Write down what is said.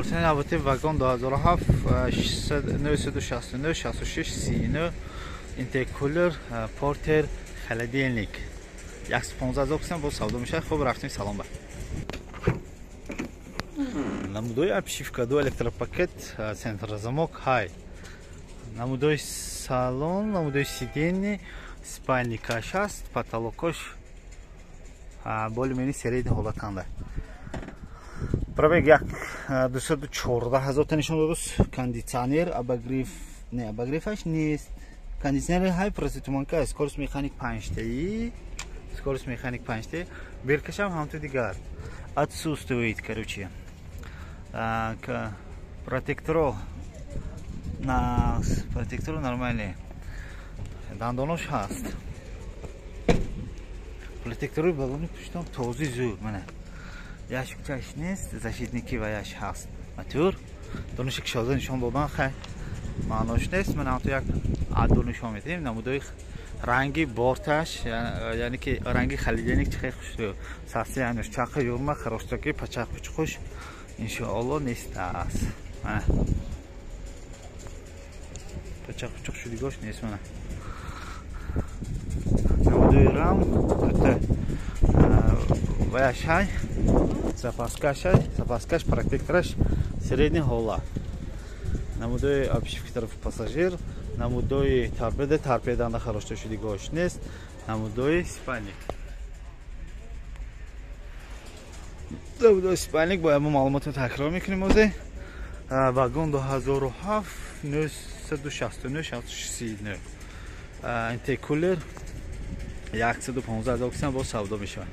Пурсани навбати вагон 2007 969 66 39 интеркулер портер холодильник 115,000 кусам бо савдо мешавад. Хуб рафтем салом ба. Намудои обшивка 2 электропакет центрозамок хай. Намудои салон, намудои сиденье, спальный кашаст, потолокош более-менее средний холотанда. Пробег як 214,000 та нишон додус. Кондиционер, обогрев, не обогреваш нест. Кондиционер хай проситуманка, скорость механик 5 скорость механик 5. Биркашам хамту дигар отсутствует, короче. Протектор нормальный. Дандонош хаст. Протекторы баллоны пуштам този зур мана. Яшик чаш нест, защитники ва яш хаст. Матур донишик шоза нишон додан хай. Манош нест, ман авто як адо нишон метем. Намудои ранги борташ, яъне ки ранги холодильник чихе хушро. Саси ануш чақа юрма харостаки пачақ пучхуш иншоалло нест ас. Мана пачақ пучх шудигош нест мана. Намудои рам это ваяшай запаскаш протектораш средний хола. Намудои обшивки тарафи пассажир, намудои торпеда на харошта шудигош нест, намудои спальник. Намудои спальник бо ама маълумотро такрар мекунем озе. Вагон 2007 969 69 интеркулер 115,000 кусам бо савдо мешавад.